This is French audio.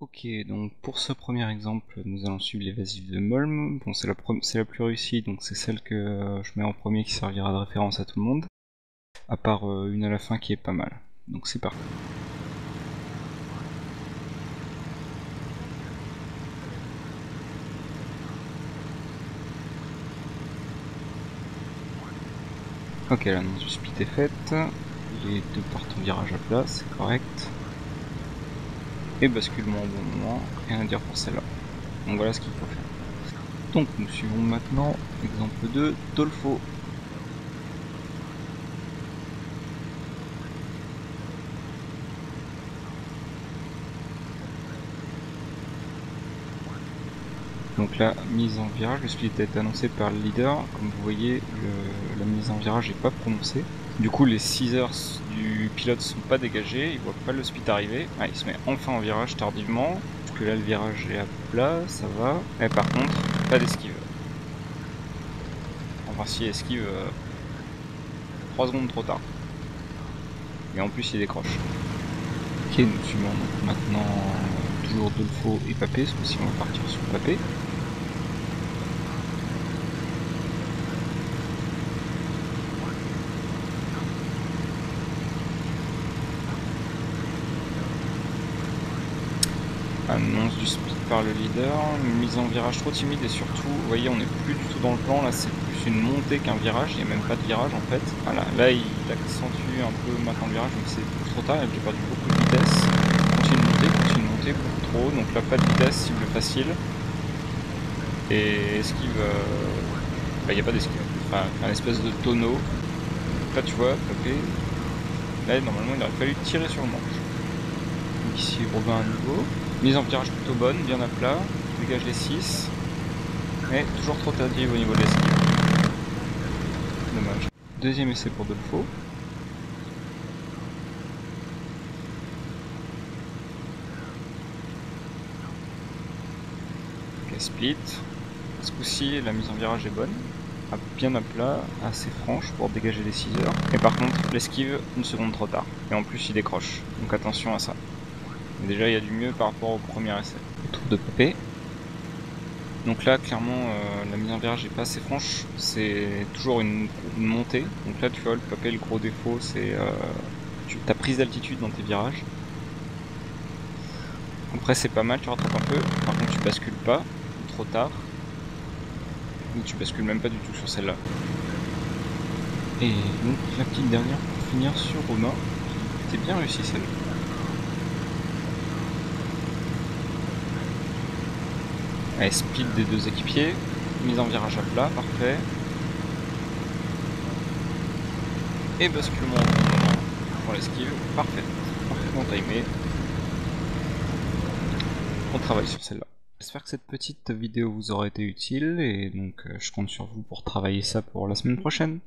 Ok, donc pour ce premier exemple, nous allons suivre l'évasive de Molm. Bon, c'est la plus réussie, donc c'est celle que je mets en premier qui servira de référence à tout le monde. À part une à la fin qui est pas mal. Donc c'est parti. Ok, l'annonce du split est faite. Les deux partent en virage à plat, c'est correct. Et basculement au bon moment, rien à dire pour celle-là. Donc voilà ce qu'il faut faire. Donc nous suivons maintenant exemple 2, Dolfo. Donc la mise en virage, le split a été annoncé par le leader. Comme vous voyez, la mise en virage n'est pas prononcée. Du coup, les 6 heures du pilote sont pas dégagés, il voit pas le split arriver. Ah, il se met enfin en virage tardivement, parce que là le virage est à plat, ça va. Et par contre, pas d'esquive. Enfin si, esquive 3 secondes trop tard. Et en plus il décroche. Ok, nous suivons maintenant toujours Dolfo et Papé, ce coup-ci on va partir sur Papé. Annonce du split par le leader, une mise en virage trop timide et surtout, vous voyez, on n'est plus du tout dans le plan, là c'est plus une montée qu'un virage, il n'y a même pas de virage en fait. Voilà, là il accentue un peu maintenant le virage, donc c'est trop tard, j'ai perdu beaucoup de vitesse. Continue de monter, beaucoup trop, donc là pas de vitesse, cible facile. Et esquive, il n'y a pas d'esquive, enfin un espèce de tonneau. Donc là tu vois, Papé, là normalement il aurait fallu tirer sur le manche. Donc ici Robin à nouveau. Mise en virage plutôt bonne, bien à plat, dégage les 6, mais toujours trop tardive au niveau de l'esquive. Dommage. Deuxième essai pour Dolfo. Ok, split. Ce coup-ci, la mise en virage est bonne, bien à plat, assez franche pour dégager les 6 heures. Et par contre, l'esquive, une seconde trop tard. Et en plus, il décroche, donc attention à ça. Mais déjà, il y a du mieux par rapport au premier essai. Le tour de Papé. Donc là, clairement, la mise en virage n'est pas assez franche, c'est toujours une montée. Donc là, tu vois, le Papé, le gros défaut, c'est ta prise d'altitude dans tes virages. Après, c'est pas mal, tu rattrapes un peu. Par contre, tu bascules pas, trop tard. Ou tu bascules même pas du tout sur celle-là. Et donc, la petite dernière pour finir sur Romain. C'était bien réussi celle-là. Allez, speed des deux équipiers, mise en virage à plat, parfait. Et basculement au bon moment pour l'esquive, parfait, parfaitement timé. On travaille sur celle-là. J'espère que cette petite vidéo vous aura été utile et donc je compte sur vous pour travailler ça pour la semaine prochaine.